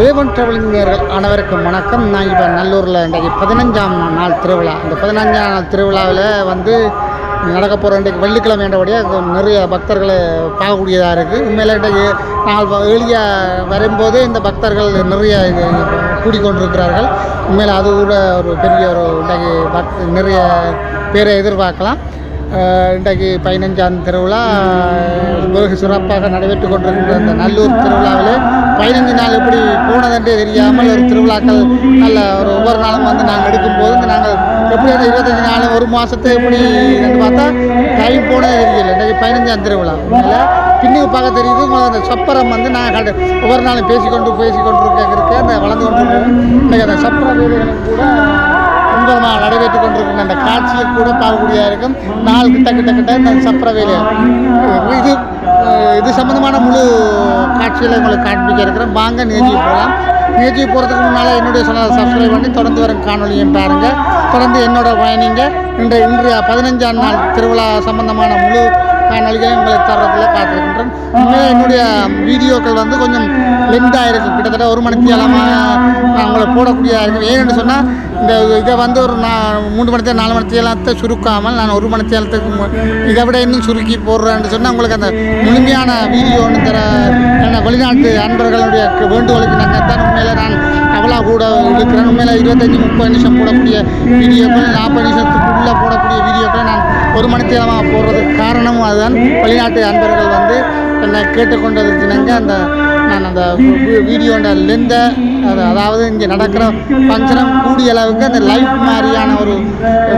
A1 travelling நேயர்கள் அனைவருக்கும் வணக்கம். நான் இப்போ நல்லூரில் இன்றைக்கு 15ஆம் நாள் திருவிழா. இந்த 15ஆம் நாள் திருவிழாவில் வந்து நடக்க போகிற இன்றைக்கு வெள்ளிக்கிழமை என்றபடியாக நிறைய பக்தர்களை பார்க்கக்கூடியதாக இருக்குது. உண்மையில் இன்றைக்கு நாங்கள் ஏழியாக வரும்போது இந்த பக்தர்கள் நிறைய கூடிக்கொண்டிருக்கிறார்கள். உண்மையில் அது கூட ஒரு பெரிய ஒரு இன்றைக்கு நிறைய பேரை எதிர்பார்க்கலாம். இன்றைக்கு 15ஆம் திருவிழா வெகு சிறப்பாக நடைபெற்று கொண்டிருக்கின்ற இந்த நல்லூர் திருவிழாவில் 15 நாள் எப்படி போனதென்றே தெரியாமல் ஒரு திருவிழாக்கள் நல்ல ஒரு ஒவ்வொரு நாளும் வந்து நாங்கள் எடுக்கும்போது நாங்கள் எப்படி அந்த 25 நாள் ஒரு மாதத்தை எப்படி பார்த்தா டைம் போனதே தெரியல. இன்றைக்கு 15ஆம் திருவிழா உண்மையில் பின்னுக்கு பார்க்க தெரியுது. அந்த சப்பரம் வந்து நாங்கள் ஒவ்வொரு நாளும் பேசிக்கொண்டு இருக்க அந்த வளர்ந்து கொண்டு இன்றைக்கு அந்த சப்பர வேலைகளும் கூட இன்பமாக நடைபெற்று கொண்டிருக்கின்ற அந்த காட்சியை கூட பார்க்கக்கூடியதாக இருக்கும். நாள் கிட்ட இந்த சப்பர வேலை இது சம்பந்தமான முழு காட்சிகளை உங்களுக்கு காண்பிக்க இருக்கிறேன். வாங்க நிகழ்ச்சிக்கு போகலாம். நிகழ்ச்சிக்கு போகிறதுக்கு முன்னால் என்னுடைய சேனலை சப்ஸ்கிரைப் பண்ணி தொடர்ந்து வரும் காணொலியும் பாருங்கள். தொடர்ந்து என்னோட பயணிங்க இன்றைய 15ஆம் நாள் திருவிழா சம்பந்தமான முழு காணொலிகளையும் உங்களுக்கு தரத்தில் காத்திருக்கின்றேன். உண்மையாக என்னுடைய வீடியோக்கள் வந்து கொஞ்சம் லென்த்தாக இருக்கும். கிட்டத்தட்ட 1 மணி நேரமாக நான் உங்களை போடக்கூடியதாக இருக்கும். ஏன்னு சொன்னால் இந்த இதை வந்து ஒரு 3 மணி நேரம் 4 மணி நேரத்தை சுருக்காமல் நான் 1 மணி நேரத்துக்கு இதை விட இன்னும் சுருக்கி போடுறேன்னு சொன்னால் உங்களுக்கு அந்த முழுமையான வீடியோன்னு தர வெளிநாட்டு அன்பர்களுடைய வேண்டுகோளுக்கு நாங்கள் தான் உண்மையில் நான் அவ்வளோ கூட இருக்கிறேன். உண்மையில் 25-30 நிமிஷம் போடக்கூடிய வீடியோக்கள் 40 நிமிஷத்துக்குள்ளே போடக்கூடிய வீடியோக்களை நான் 1 மணி நேரமாக போடுறதுக்கு காரணமும் அதுதான். வெளிநாட்டு அன்பர்கள் வந்து என்னை கேட்டுக்கொண்டதுக்குனாங்க நான் அந்த வீடியோட லெந்தை அதாவது இங்கே நடக்கிற ஃபங்க்ஷனம் கூடிய அளவுக்கு அந்த லைஃப் மாதிரியான ஒரு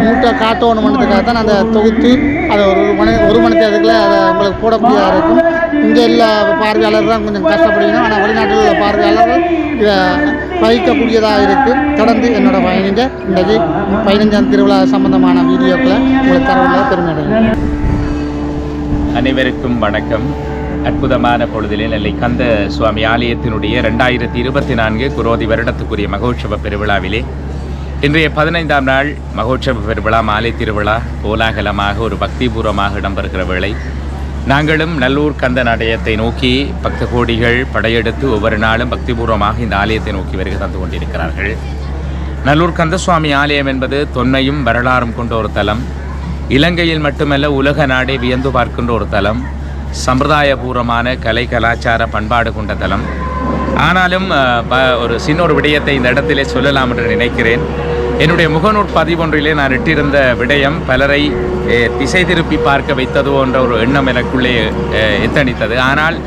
மூட்டை காட்டணும் பண்ணுறதுக்காக தான் அந்த தொகுத்து அதை ஒரு மணி நேரத்துக்குள்ளே அதை உங்களுக்கு போடக்கூடியதாக இருக்கும். இங்கே எல்லா பார்வையாளர் தான் கொஞ்சம் கஷ்டப்படுகிறோம். ஆனால் வெளிநாட்டில் உள்ள பார்வையாளர்கள் இதை வகிக்கக்கூடியதாக இருக்குது. தொடர்ந்து என்னோடய பயணிங்க இன்றைக்கு 15ஆம் திருவிழா சம்பந்தமான வீடியோக்களை உங்களுக்கு தரவுள்ள பெருமையடைகிறேன். அனைவருக்கும் வணக்கம். அற்புதமான பொழுதிலே நெல்லை கந்த சுவாமி ஆலயத்தினுடைய 2024 குரோதி வருடத்துக்குரிய மகோற்சவ பெருவிழாவிலே இன்றைய 15ஆம் நாள் மகோற்சவ பெருவிழா மாலை திருவிழா கோலாகலமாக ஒரு பக்திபூர்வமாக இடம்பெறுகிற வேளை நாங்களும் நல்லூர் கந்த நாடயத்தை நோக்கி பக்த கோடிகள் படையெடுத்து ஒவ்வொரு நாளும் பக்திபூர்வமாக இந்த ஆலயத்தை நோக்கி வருகை தந்து கொண்டிருக்கிறார்கள். நல்லூர் கந்தசுவாமி ஆலயம் என்பது தொன்மையும் வரலாறும் கொண்ட ஒரு தலம். இலங்கையில் மட்டுமல்ல உலக நாடே வியந்து பார்க்கின்ற ஒரு தலம். சம்பிரதாயபூர்வமான கலை கலாச்சார பண்பாடு கொண்ட தலம். ஆனாலும் ஒரு சின்ன ஒரு விடயத்தை இந்த இடத்திலே சொல்லலாம் என்று நினைக்கிறேன். என்னுடைய முகநூல் பதிவொன்றிலே நான் இட்டிருந்த விடயம் பலரை திசை திருப்பி பார்க்க வைத்ததோ என்ற ஒரு எண்ணம் எனக்குள்ளே எத்தனித்தது. ஆனால்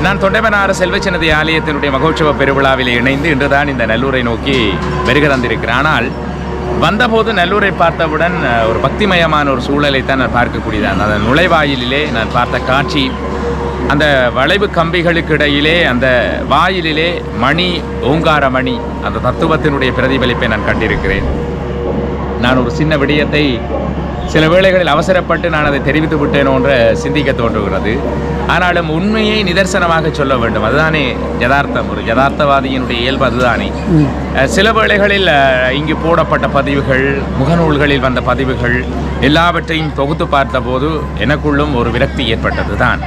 நான் தொண்டைமனார் செல்வச்சின்னதி ஆலயத்தினுடைய மகோற்சவ பெருவிழாவில் இணைந்து இன்றுதான் இந்த நல்லூரை நோக்கி வருகை தந்திருக்கிறேன். ஆனால் வந்தபோது நல்லூரை பார்த்தவுடன் ஒரு பக்திமயமான ஒரு சூழலை தான் நான் பார்க்கக்கூடியதான். அந்த நுழைவாயிலே நான் பார்த்த காட்சி, அந்த வளைவு கம்பிகளுக்கு இடையிலே அந்த வாயிலிலே மணி, ஓங்கார மணி, அந்த தத்துவத்தினுடைய பிரதிபலிப்பை நான் கண்டிருக்கிறேன். நான் ஒரு சின்ன விடயத்தை சில வேளைகளில் அவசரப்பட்டு நான் அதை தெரிவித்து விட்டேனோ என்ற சிந்திக்க தோன்றுகிறது. ஆனாலும் உண்மையை நிதர்சனமாக சொல்ல வேண்டும். அதுதானே யதார்த்தம். ஒரு யதார்த்தவாதியினுடைய இயல்பு அதுதானே. சில வேளைகளில் இங்கு போடப்பட்ட பதிவுகள், முகநூல்களில் வந்த பதிவுகள் எல்லாவற்றையும் தொகுத்து பார்த்தபோது எனக்குள்ளும் ஒரு விரக்தி ஏற்பட்டது தான்.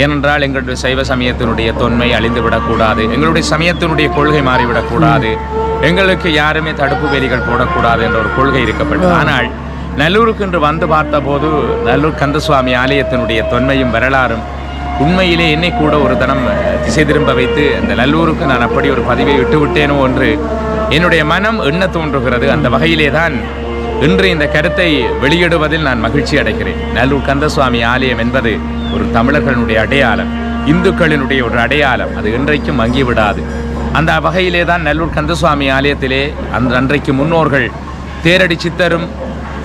ஏனென்றால் எங்களுடைய சைவ சமயத்தினுடைய தொன்மை அழிந்துவிடக்கூடாது, எங்களுடைய சமயத்தினுடைய கொள்கை மாறிவிடக்கூடாது, எங்களுக்கு யாருமே தடுப்பு வேலிகள் போடக்கூடாது என்ற ஒரு கொள்கை இருக்கப்பட்டது. ஆனால் நல்லூருக்கு இன்று வந்து பார்த்தபோது நல்லூர் கந்தசுவாமி ஆலயத்தினுடைய தொன்மையும் வரலாறும் உண்மையிலே என்னை கூட ஒரு தனம் திசை திரும்ப வைத்து அந்த நல்லூருக்கு நான் அப்படி ஒரு பதிவை விட்டுவிட்டேனோ என்று என்னுடைய மனம் எண்ண தோன்றுகிறது. அந்த வகையிலே தான் இன்று இந்த கருத்தை வெளியிடுவதில் நான் மகிழ்ச்சி அடைகிறேன். நல்லூர் கந்தசுவாமி ஆலயம் என்பது ஒரு தமிழர்களுடைய அடையாளம், இந்துக்களினுடைய ஒரு அடையாளம். அது இன்றைக்கும் மங்கிவிடாது. அந்த வகையிலே தான் நல்லூர் கந்தசுவாமி ஆலயத்திலே அன்றைக்கு முன்னோர்கள் தேரடி சித்தரும்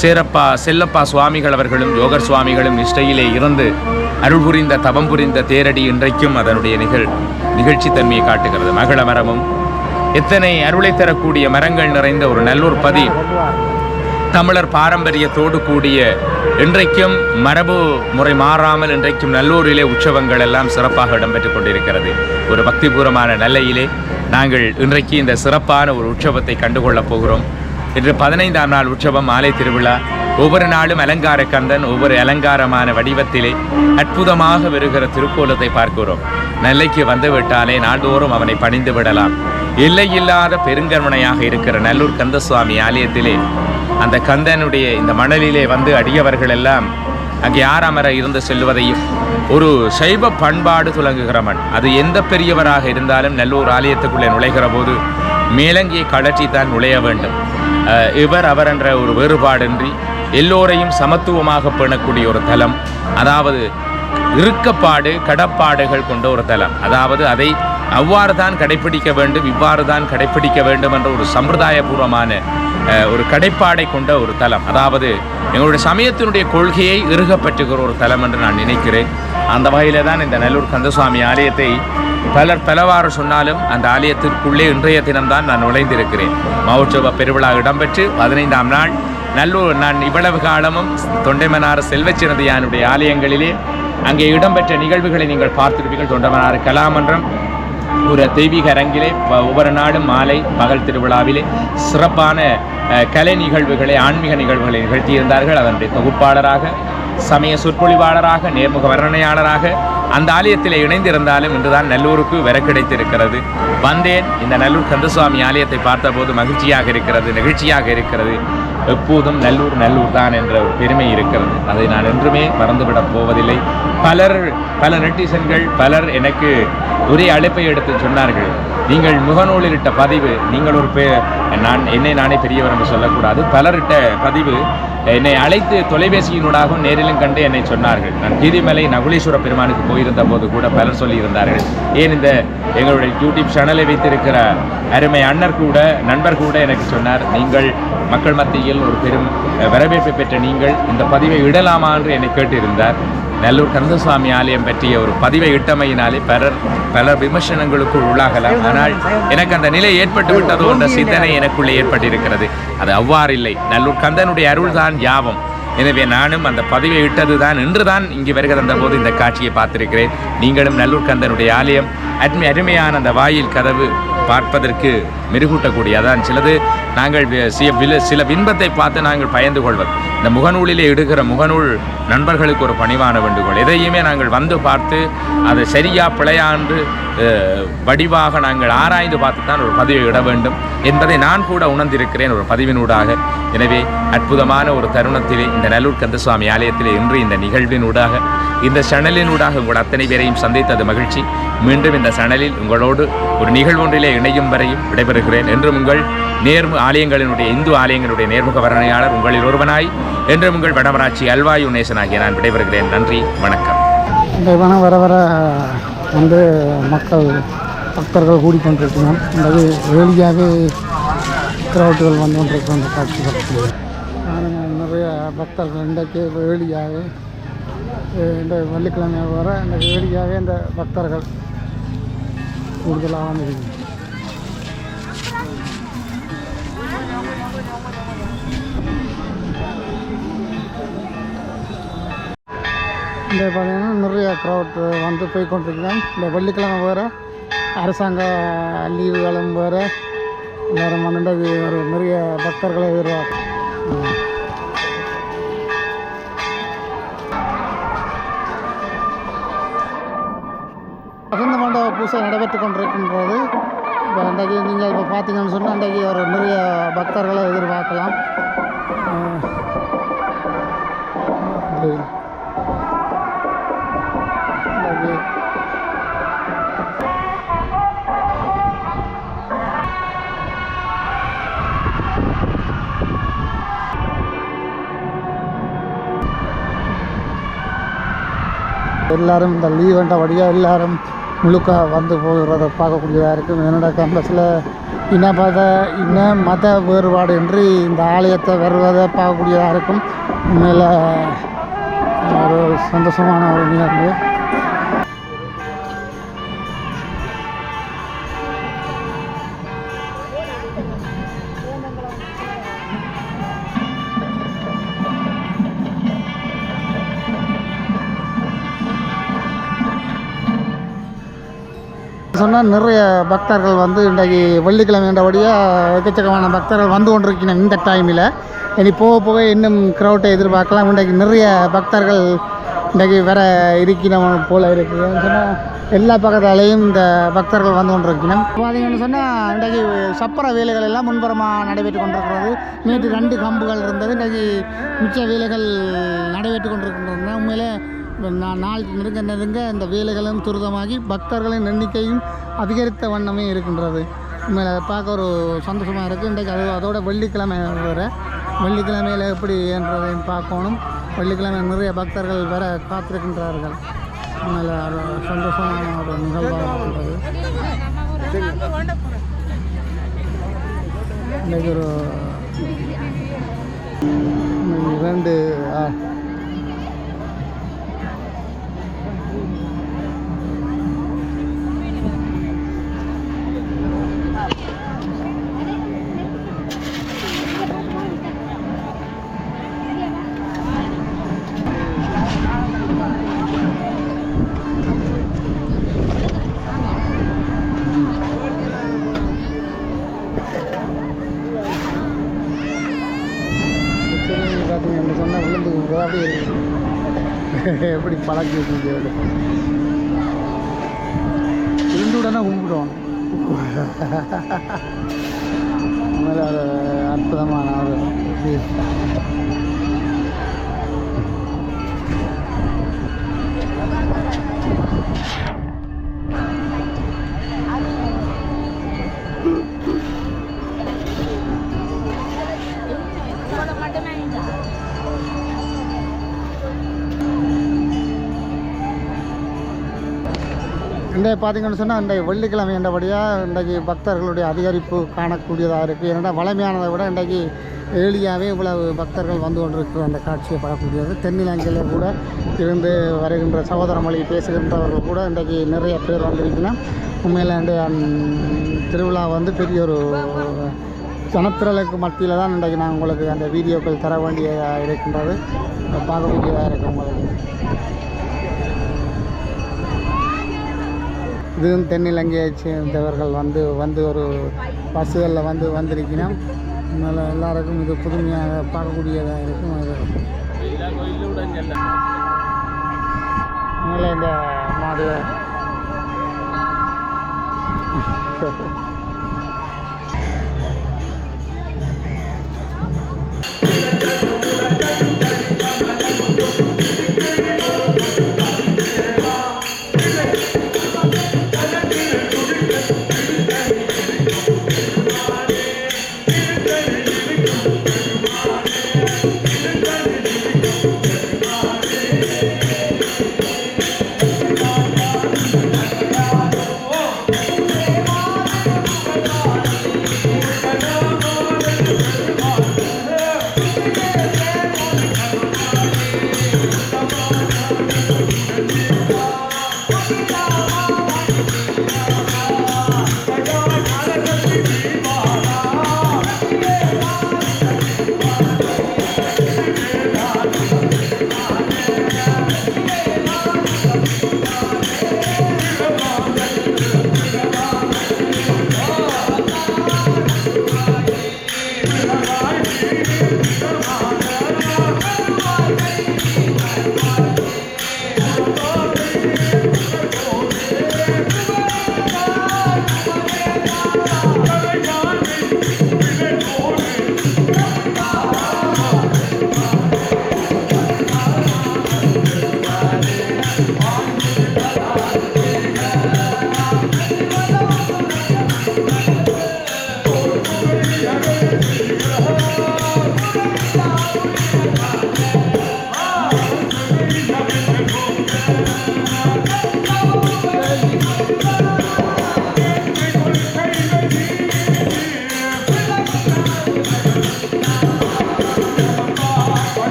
செல்லப்பா சுவாமிகள் அவர்களும் யோகர் சுவாமிகளும் நிஷ்டையிலே இருந்து அருள் புரிந்த தவம் புரிந்த தேரடி இன்றைக்கும் அதனுடைய நிகழ்ச்சி தன்மையை காட்டுகிறது. மகள மரமும் எத்தனை அருளை தரக்கூடிய மரங்கள் நிறைந்த ஒரு நல்லூர் பதி, தமிழர் பாரம்பரியத்தோடு கூடிய இன்றைக்கும் மரபு முறை மாறாமல் இன்றைக்கும் நல்லூரிலே உற்சவங்கள் எல்லாம் சிறப்பாக இடம்பெற்றுக் கொண்டிருக்கிறது. ஒரு பக்திபூர்வமான நல்லையிலே நாங்கள் இன்றைக்கு இந்த சிறப்பான ஒரு உற்சவத்தை கண்டுகொள்ளப் போகிறோம். இன்று 15ஆம் நாள் உற்சவம் மாலை திருவிழா. ஒவ்வொரு நாளும் அலங்கார கந்தன் ஒவ்வொரு அலங்காரமான வடிவத்திலே அற்புதமாக வருகிற திருக்கோலத்தை பார்க்கிறோம். நெல்லைக்கு வந்துவிட்டாலே நாள்தோறும் அவனை பணிந்து விடலாம். எல்லையில்லாத பெருங்கருணையாக இருக்கிற நல்லூர் கந்தசுவாமி ஆலயத்திலே அந்த கந்தனுடைய இந்த மணலிலே வந்து அடியவர்கள் எல்லாம் அங்கே ஆறாமர இருந்து செல்வதையும் ஒரு சைவ பண்பாடு துலங்குகிற மண். அது எந்த பெரியவராக இருந்தாலும் நல்லூர் ஆலயத்துக்குள்ளே நுழைகிற போது மேலங்கியை கழற்றித்தான் நுழைய வேண்டும். இவர் அவர் என்ற ஒரு வேறுபாடின்றி எல்லோரையும் சமத்துவமாக பேணக்கூடிய ஒரு தலம். அதாவது இறுக்கப்பாடு கடப்பாடுகள் கொண்ட ஒரு தலம். அதாவது அதை அவ்வாறு தான் கடைப்பிடிக்க வேண்டும், இவ்வாறு தான் கடைப்பிடிக்க வேண்டும் என்ற ஒரு சம்பிரதாயபூர்வமான ஒரு கடைப்பாடை கொண்ட ஒரு தலம். அதாவது எங்களுடைய சமயத்தினுடைய கொள்கையை இறுகப்பற்றுகிற ஒரு தலம் என்று நான் நினைக்கிறேன். அந்த வகையில் தான் இந்த நல்லூர் கந்தசுவாமி ஆலயத்தை பலர் பலவாறு சொன்னாலும் அந்த ஆலயத்திற்குள்ளே இன்றைய தினம்தான் நான் நுழைந்திருக்கிறேன். மகோற்சவ பெருவிழா இடம்பெற்று 15ஆம் நாள் நல்லூர் நான் இவ்வளவு காலமும் தொண்டைமனார் செல்வச்சிறந்தியானுடைய ஆலயங்களிலே அங்கே இடம்பெற்ற நிகழ்வுகளை நீங்கள் பார்த்திருப்பீர்கள். தொண்டைமனார் கலாமன்றம் ஒரு தெய்வீக அரங்கிலே ஒவ்வொரு நாடும் மாலை பகல் திருவிழாவிலே சிறப்பான கலை நிகழ்வுகளை ஆன்மீக நிகழ்வுகளை நிகழ்த்தியிருந்தார்கள். அதனுடைய தொகுப்பாளராக சமய சொற்பொழிவாளராக நேர்முக வர்ணனையாளராக அந்த ஆலயத்தில் இணைந்திருந்தாலும் இன்றுதான் நல்லூருக்கு வர கிடைத்திருக்கிறது. வந்தேன். இந்த நல்லூர் கந்தசுவாமி ஆலயத்தை பார்த்தபோது மகிழ்ச்சியாக இருக்கிறது, நெகிழ்ச்சியாக இருக்கிறது. எப்போதும் நல்லூர் நல்லூர் தான் என்ற ஒரு பெருமை இருக்கிறது. அதை நான் என்றுமே மறந்துவிடப் போவதில்லை. பல நெட்டிசன்கள் பலர் எனக்கு ஒரே அழைப்பை எடுத்து சொன்னார்கள். நீங்கள் முகநூலிலிட்ட பதிவு, நீங்கள் ஒரு என்னை நானே பெரியவர் என்று சொல்லக்கூடாது, பலரிட்ட பதிவு என்னை அழைத்து தொலைபேசியினூடாகவும் நேரிலும் கண்டு என்னை சொன்னார்கள். நான் கீரிமலை நகுலீஸ்வர பெருமானுக்கு போயிருந்த போது கூட பலர் சொல்லியிருந்தார்கள். ஏன் இந்த எங்களுடைய யூடியூப் சேனலை வைத்திருக்கிற அருமை நண்பர் கூட எனக்கு சொன்னார், நீங்கள் மக்கள் மத்தியில் ஒரு பெரும் வரவேற்பை பெற்ற நீங்கள் இந்த பதிவை இடலாமா என்று என்னை கேட்டிருந்தார். நல்லூர் கந்தசுவாமி ஆலயம் பற்றிய ஒரு பதிவை இட்டமையினாலே பலர் விமர்சனங்களுக்குள் உள்ளாகலாம். ஆனால் எனக்கு அந்த நிலை ஏற்பட்டு விட்டதோ என்ற சிந்தனை எனக்குள்ளே ஏற்பட்டிருக்கிறது. அது அவ்வாறு இல்லை. நல்லூர் கந்தனுடைய அருள் தான் யாவும். எனவே நானும் அந்த பதிவை இட்டதுதான் இன்றுதான் இங்கு வருகை தந்த போது இந்த காட்சியை பார்த்திருக்கிறேன். நீங்களும் நல்லூர் கந்தனுடைய ஆலயம் அருமையான அந்த வாயில் கதவு பார்ப்பதற்கு மெருகூட்டக்கூடிய அதான் சிலது நாங்கள் சில பின்பத்தை பார்த்து நாங்கள் பயந்து கொள்வது. இந்த முகநூலிலே இடுகிற முகநூல் நண்பர்களுக்கு ஒரு பணிவான வேண்டுகோள். எதையுமே நாங்கள் வந்து பார்த்து அதை சரியா பிழையாண்டு வடிவாக நாங்கள் ஆராய்ந்து பார்த்து தான் ஒரு பதிவை இட வேண்டும் என்பதை நான் கூட உணர்ந்திருக்கிறேன் ஒரு பதிவினூடாக. எனவே அற்புதமான ஒரு தருணத்திலே இந்த நல்லூர் கந்தசுவாமி ஆலயத்திலே இன்று இந்த நிகழ்வினூடாக இந்த சணலினூடாக உங்கள் அத்தனை பேரையும் சந்தித்தது மகிழ்ச்சி. மீண்டும் இந்த சணலில் உங்களோடு ஒரு நிகழ்வொன்றிலே இணையும் வரையும் விடைபெறுகிறேன். என்றும் உங்கள் இந்து ஆலயங்களுடைய நேர்முக வர்ணனையாளர் உங்களில் ஒருவனாய் என்றும் உங்கள் வடமராட்சி அல்வாயு நேசனாகிய நான் விடைபெறுகிறேன். நன்றி, வணக்கம். இந்த வர வர வந்து பக்தர்கள் கூடிக்கொண்டிருக்கிறான். இந்த வேலியாகவே கிரௌட்டுகள் வந்து கொண்டிருக்கிற அந்த காட்சிகள் நிறைய பக்தர்கள் இன்றைக்கு வேலியாக இந்த வெள்ளிக்கிழமை வர இந்த வேலியாகவே இந்த பக்தர்கள் கூடுதலாக வந்துருக்குது. இந்த பார்த்தீங்கன்னா நிறைய க்ரௌட் வந்து போய் கொண்டிருக்கலாம். இந்த வெள்ளிக்கிழமை வேறு அரசாங்க லீவுகளும் வேறு எல்லாரும் வந்துட்டு ஒரு நிறைய பக்தர்களை எதிர்பார்க்கும். வசந்த மண்டப பூசை நடைபெற்று கொண்டிருக்கின்றது. இப்போ அன்றைக்கு நீங்கள் இப்போ பார்த்தீங்கன்னு சொன்னால் அன்றைக்கு ஒரு நிறைய பக்தர்களை எதிர்பார்க்கலாம். எல்லாரும் இந்த லீவ் வழியாக எல்லாரும் முழுக்க வந்து போகிறத பார்க்கக்கூடியதாக இருக்கும். என்னோட கேம்பஸில் இன்னும் மத வேறுபாடு இன்றி இந்த ஆலயத்தை வருவதை பார்க்கக்கூடியதாக இருக்கும். உண்மையில் ஒரு சந்தோஷமான ஒரு நிகழ்வு. சொன்னால் நிறைய பக்தர்கள் வந்து இன்றைக்கு வெள்ளிக்கிழமைன்றபடியாக எக்கச்சக்கமான பக்தர்கள் வந்து கொண்டிருக்கணும். இந்த டைமில் இனி போக போக இன்னும் க்ரௌட்டை எதிர்பார்க்கலாம். இன்றைக்கு நிறைய பக்தர்கள் இன்றைக்கி வேற இருக்கிறவன் போல் இருக்குதுன்னு சொன்னால் எல்லா பக்கத்தாலேயும் இந்த பக்தர்கள் வந்து கொண்டிருக்கணும். பார்த்தீங்கன்னு சொன்னால் இன்றைக்கி சப்பர வேலைகள் எல்லாம் முன்புறமாக நடைபெற்று கொண்டிருக்கிறது. நேற்று 2 கம்புகள் இருந்தது, இன்றைக்கி மிச்ச வேலைகள் நடைபெற்று கொண்டிருக்கின்றன. உண்மையிலே நாள் நெருங்க இந்த வேலைகளும் துரிதமாகி பக்தர்களின் எண்ணிக்கையும் அதிகரித்த வண்ணமே இருக்கின்றது. உண்மையில் அதை பார்க்க ஒரு சந்தோஷமாக இருக்குது. இன்றைக்கு அதோட வெள்ளிக்கிழமை வேறு, வெள்ளிக்கிழமையில் எப்படி என்றதையும் பார்க்கணும். வெள்ளிக்கிழமை நிறைய பக்தர்கள் வேற காத்திருக்கின்றார்கள். உண்மையில் அது சந்தோஷமான ஒரு நிகழ்வாக இருக்கின்றது. இன்றைக்கு ஒரு 2 பார்த்தீங்கன்னு சொன்னால் விழுந்து அப்படி எப்படி பழக்கி வச்சுருக்கு விழுந்து உடனே கும்பிடுவோம். அது ஒரு அற்புதமான ஒரு இன்றைய பார்த்தீங்கன்னு சொன்னால் இன்றைய வெள்ளிக்கிழமை என்றபடியாக இன்றைக்கு பக்தர்களுடைய அதிகரிப்பு காணக்கூடியதாக இருக்குது. ஏன்னா வளமையானதை விட இன்றைக்கு ஏழியாகவே இவ்வளவு பக்தர்கள் வந்து கொண்டிருக்கிற அந்த காட்சியை படக்கூடியது. தென்னிலங்கையில் கூட இருந்து வருகின்ற சகோதர மொழி பேசுகின்றவர்கள் கூட இன்றைக்கு நிறைய பேர் வந்திருக்கணும். உண்மையில் இன்றைய திருவிழா வந்து பெரிய ஒரு ஜனத்திரளுக்கு மத்தியில் தான் இன்றைக்கு நான் உங்களுக்கு அந்த வீடியோக்கள் தர வேண்டியதாக இருக்கின்றது, பார்க்க வேண்டியதாக இருக்குது. உங்களுக்கு இதுவும் தென்னிலங்கையை சேர்ந்தவர்கள் வந்து ஒரு பஸ்ஸுகளில் வந்திருக்கணும். அதனால் எல்லாருக்கும் இது புதுமையாக பார்க்கக்கூடியதாக இருக்கும். அது அதனால் இந்த மாடு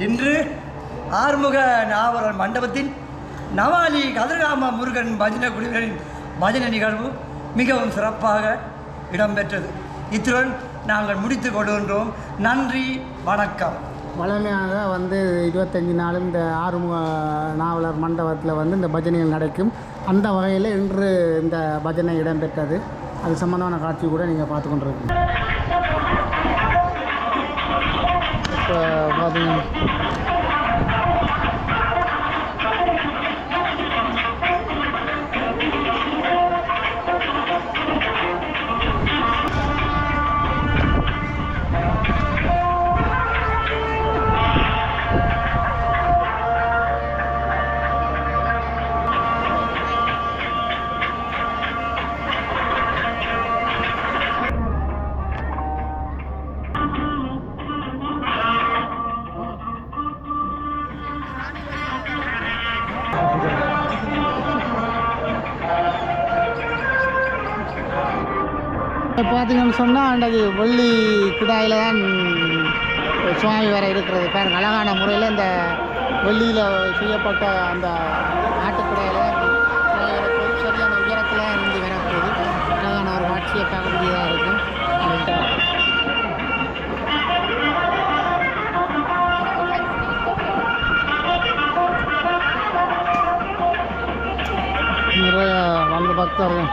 இன்று ஆறுமுக நாவலர் மண்டபத்தின் நவாலி கதிர்காம முருகன் பஜனை குழுவினரின் பஜனை நிகழ்வு மிகவும் சிறப்பாக இடம்பெற்றது. இத்துடன் நாங்கள் முடித்து கொள்கின்றோம். நன்றி, வணக்கம். வளமையாக 25 நாள் இந்த ஆறுமுக நாவலர் மண்டபத்தில் இந்த பஜனைகள் நடக்கும். அந்த வகையில் இன்று இந்த பஜனை இடம்பெற்றது. அது சம்பந்தமான காட்சி கூட நீங்கள் பார்த்து கொண்டிருக்கீங்க. இப்போ பார்த்தீங்கன்னா பார்த்தீங்கன்னு சொன்னால் அன்றைக்கு வெள்ளி கிடாயில் தான் சுவாமி வர இருக்கிறது. பாருங்கள், அழகான முறையில் இந்த வெள்ளியில் செய்யப்பட்ட அந்த ஆட்டுக்கிடாயில் சரியான உயரத்தில் இருந்து வரப்போகுது. அழகான ஒரு காட்சியை பார்க்கக்கூடியதாக இருக்கும். நிறைய பக்தர்கள்.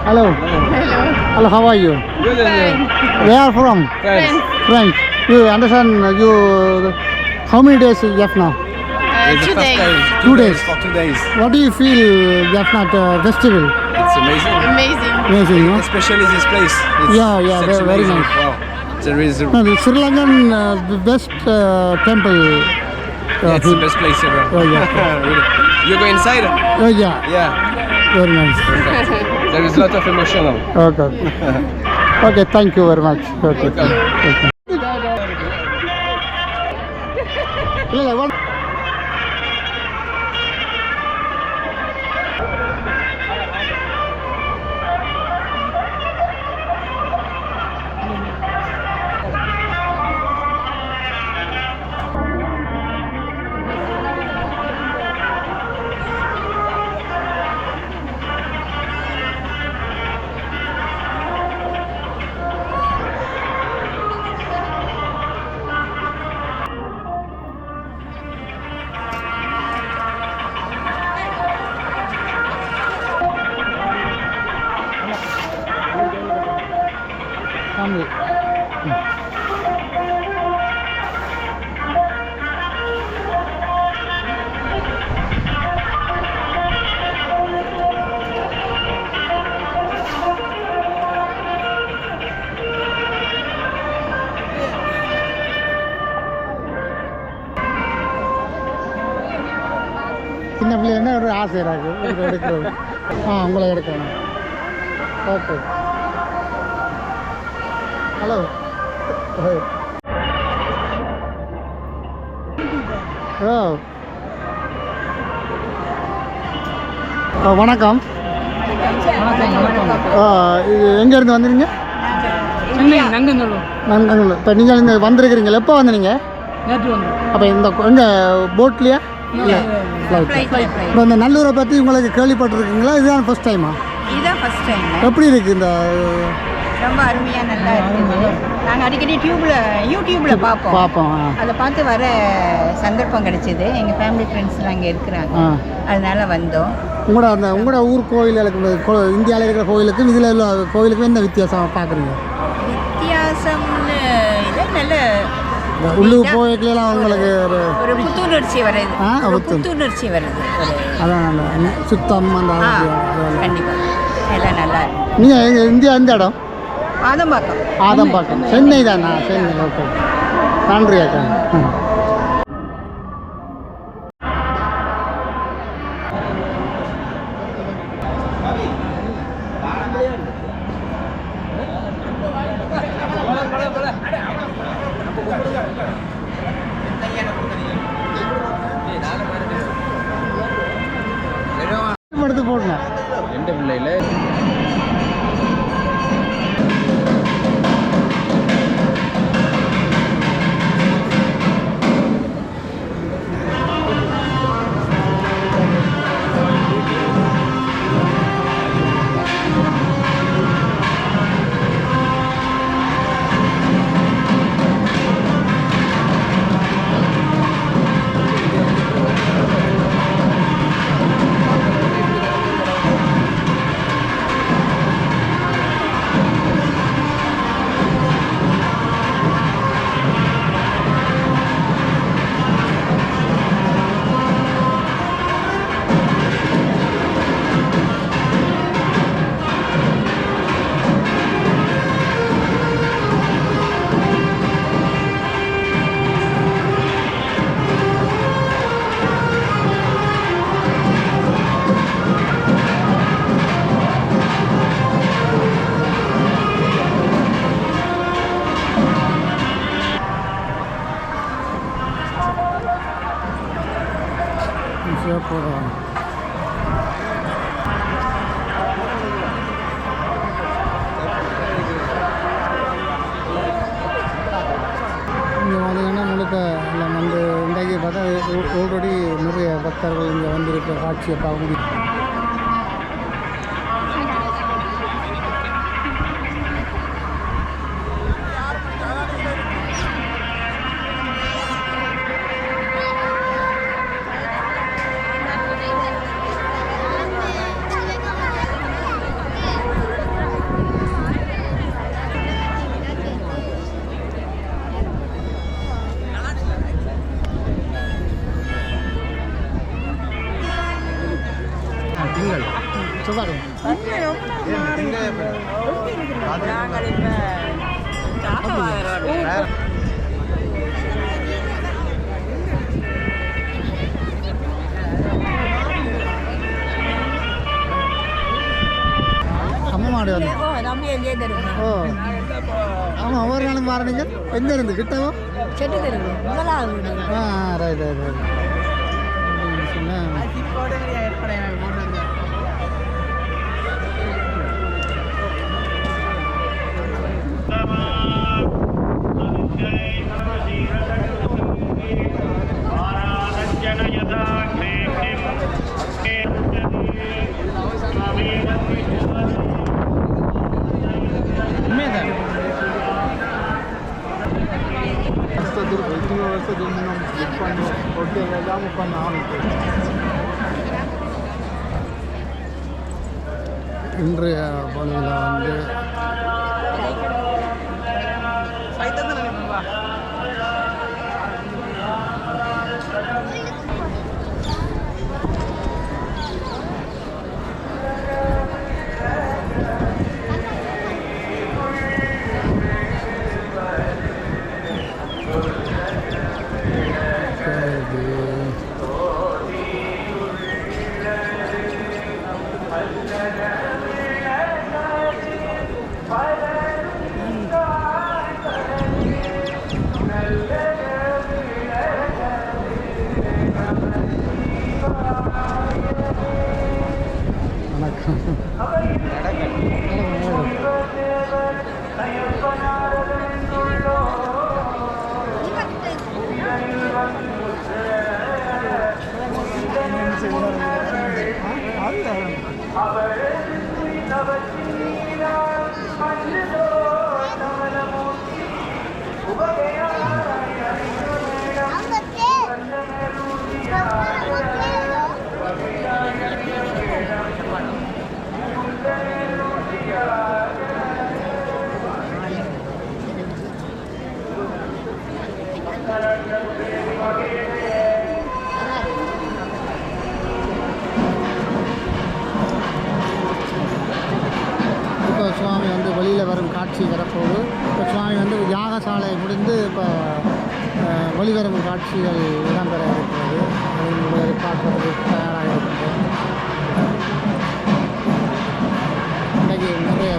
Hello. Hello, how are you? Good. Where are from? French. You understand, how many days you have now? 2 days. 2 days. For 2 days. What do you feel you have not festival? It's amazing. Amazing, no? Especially this place. Yeah, such very amazing. nice. Wow. There is a, No, the Sri Lankan best temple. it's the best place ever. Oh, yeah. Really. You go inside? Oh, yeah. Yeah. Very nice. There is a lot of emotion. Okay. Okay, thank you very much. Okay. Welcome. Okay. இல்லை one. Family. சின்ன பிள்ளை என்ன ஒரு ஆசை இருக்கு எடுக்கிறது. உங்களை எடுக்கணும். ஓகே. ஹலோ. வணக்கம். இது எங்கேருந்து வந்துடுங்க? நங்கநல்லூர். இப்போ நீங்கள் இங்கே வந்திருக்கிறீங்களா? எப்போ வந்தீங்க? அப்போ இந்த எங்கள் போட்லையா? இல்லை, இப்போ இந்த நல்லூரை பற்றி உங்களுக்கு கேள்விப்பட்டிருக்கீங்களா? இதுதான் ஃபர்ஸ்ட் டைமா? இதுதான் ஃபர்ஸ்ட் டைம். எப்படி இருக்குது இந்த? ரொம்ப அருமையாக நல்லா இருக்குது. நாங்கள் அடிக்கடி யூடியூப்பில் பார்ப்போம். அதை பார்த்து வர சந்தர்ப்பம் கிடைச்சிது. எங்கள் ஃபேமிலி ஃப்ரெண்ட்ஸ்லாம் அங்கே இருக்கிறாங்க, அதனால வந்தோம். உங்களோட ஊர் கோயிலுக்கு, இந்தியாவில் இருக்கிற கோயிலுக்கும் இதில் உள்ள கோயிலுக்கும் என்ன வித்தியாசம் பார்க்குறீங்க? வித்தியாசம்னு இது நல்ல உள்ளூர் கோயிலுக்குலாம் உங்களுக்கு ஒரு புத்துணர்ச்சி வருது. புத்துணர்ச்சி வருது. அதான் சுத்தம் அந்த கண்டிப்பாக எல்லாம் நல்லா இருக்கு. நீங்கள் எங்கள் இந்தியா எந்த இடம்? ஆதம்பாக்கம். சென்னை தானா? சென்னை. ஓகே, நன்றி அக்கா. எடுத்து போடுங்க. ரெண்டு பிள்ளைல பக்தர்கள் இங்கே வந்திருக்கிற காட்சியை பார்க்க முடியும். சொல்லுவாரு நாங்கள் இப்போ அம்மா மாடு வந்து நம்பி எங்கே தருவோம் ஓ ஆமாம் ஒவ்வொரு நாளும் மாறினீங்க எங்கே இருந்து கிட்டவோ செட்டு தருவோம் முதலாவது ரைட் ரைட் ரைட் சொன்னேன். இன்றைய பொழுதில் வந்து இப்போ சுவாமி வந்து வெளியில் வரும் காட்சி வரப்போகுது. இப்போ சுவாமி வந்து யாகசாலை முடிந்து இப்போ வெளிவரும் காட்சிகள் இடம்பெற இருக்கிறது. அதை உங்களை பார்ப்பதற்கு தயாராக இருக்கிறது. இன்றைக்கு நிறைய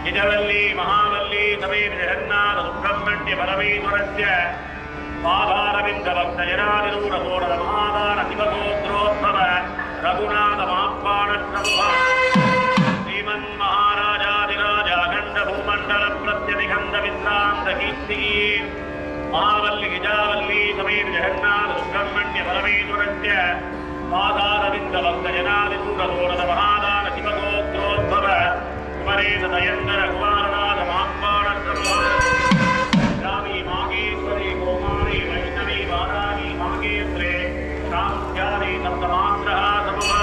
निजवल्ली महावल्ली समेत जगन्नाथ सुब्रह्मण्य परमेश्वरस्य पादारविन्दभक्तजनादिरूढघोर महादान शिवगोत्रोद्भव रघुनाथमाह्वानप्रभुः श्रीमन्महाराजाधिराज अखण्ड भूमण्डल प्रत्यधिगन्ध विश्रान्त कीर्तिः महावल्ली गिजावल्ली समेत जगन्नाथ सुब्रह्मण्य परमेश्वरस्य पादारविन्दभक्तजनादिरूढघोर महादान शिवगोत्रोद्भव कुमरेश दयन्दर कुमारनाथ माह्वानप्रभुः रामी मागेश्वरी गोमारी वैष्णवी वाराही मागेन्द्रे शान्त्यादि सप्तमात्रः समूह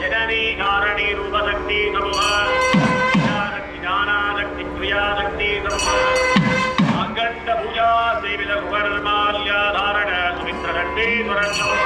जगनी कारणि रूपशक्ति समूह ज्ञानाशक्ति क्रियाशक्ति समूह अखण्ड पूजा सेवित कुकर्माल्याधारण सुमित्रदण्डेश्वर समूह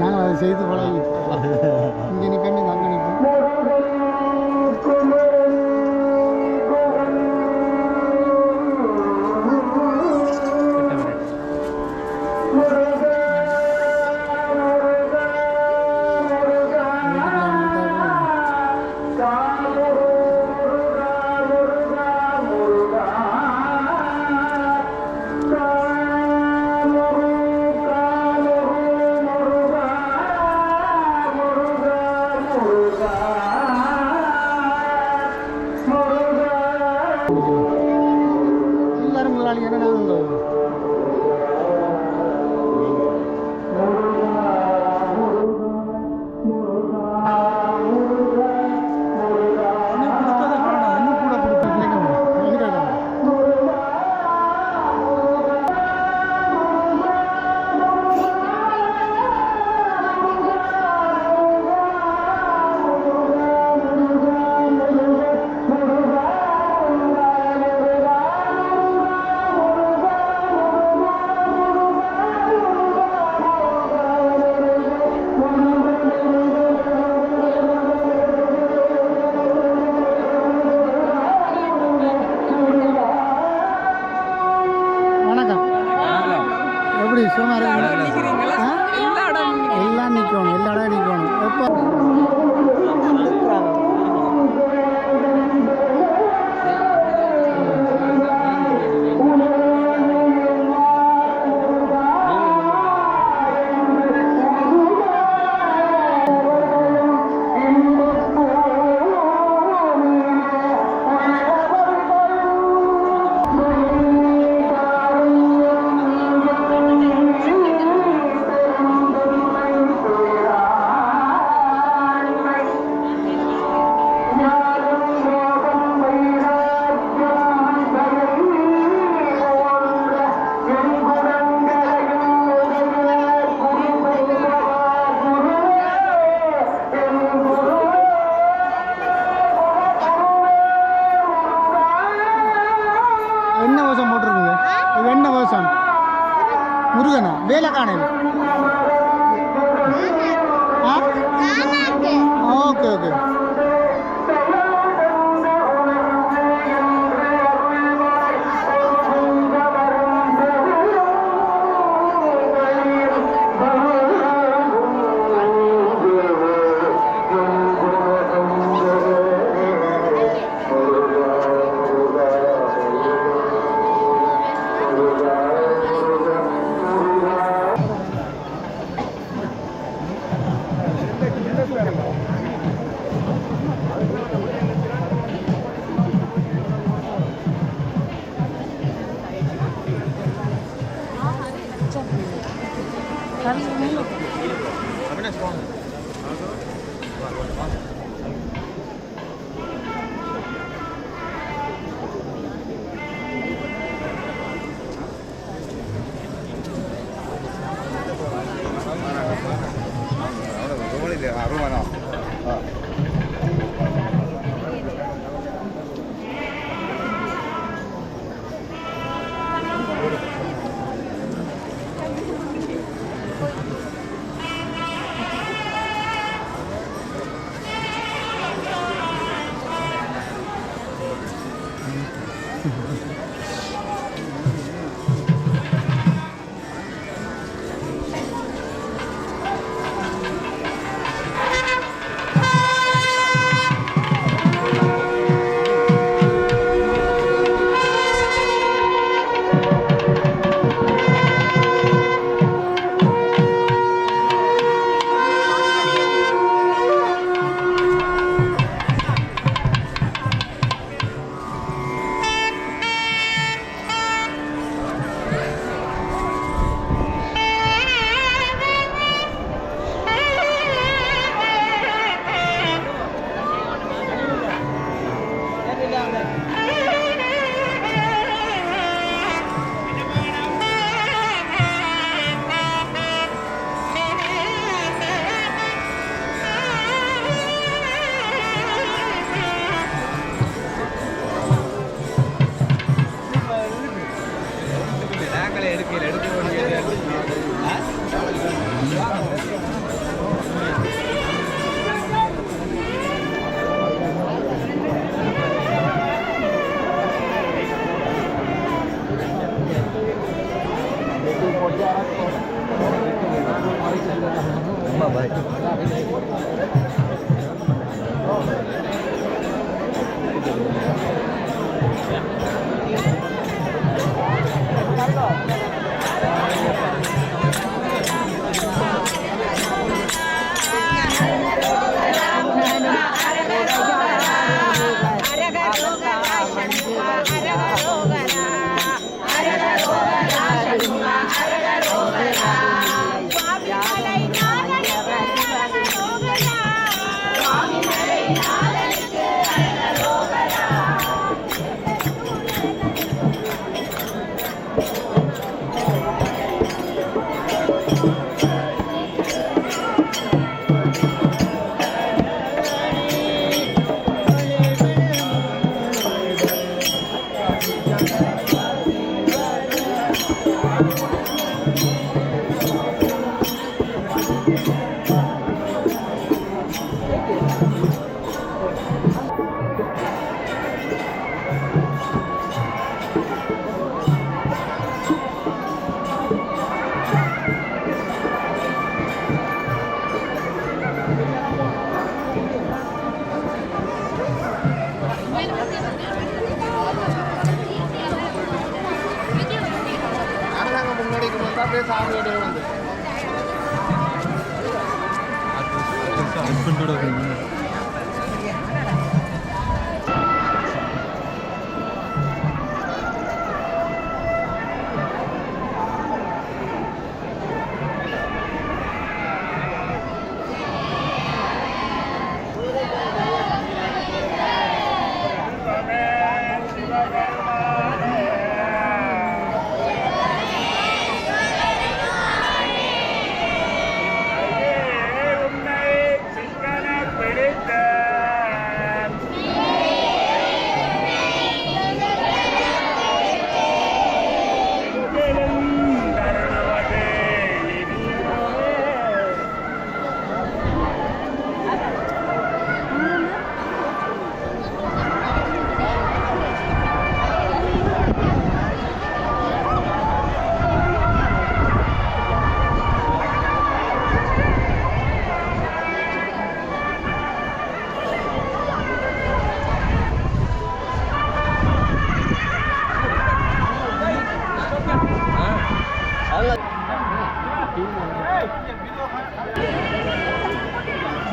நாங்கள் அதை செய்து பழகிட்டோம். இங்கே நிற்பேன் அங்கே நிற்போம். Okay okay.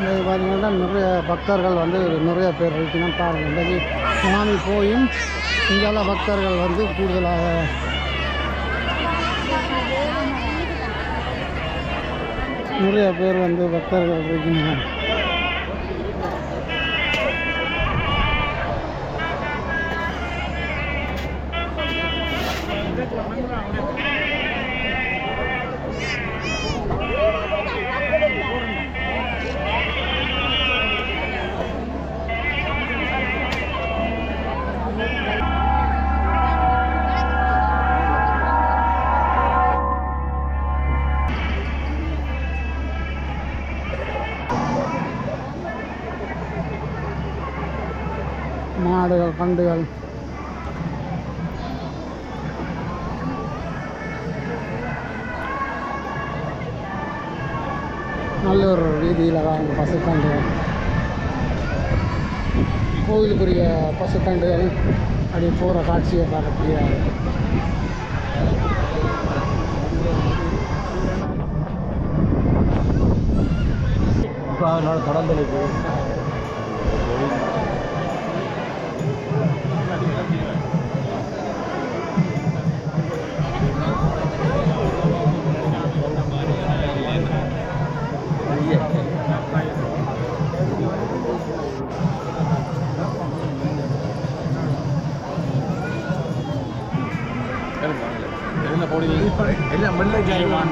இது பார்த்தீங்கன்னா நிறைய பக்தர்கள் வந்து நிறைய பேர் இருக்கணும் பாருங்கள். இன்றைக்கு சுவாமி போயும் இங்கெல்லாம் பக்தர்கள் வந்து கூடுதலாக நிறைய பேர் வந்து பக்தர்கள் இருக்கணும். மாடுகள் கண்டுகள் நல்ல ஒரு வீதியில் தான் பசுக்கண்டுகள் கோவிலுக்குரிய பசுக்கண்டுகள் அப்படி போகிற காட்சியை பார்க்கக்கூடிய தொடர்ந்து எல்லாம் வெள்ளைக்காய்வான்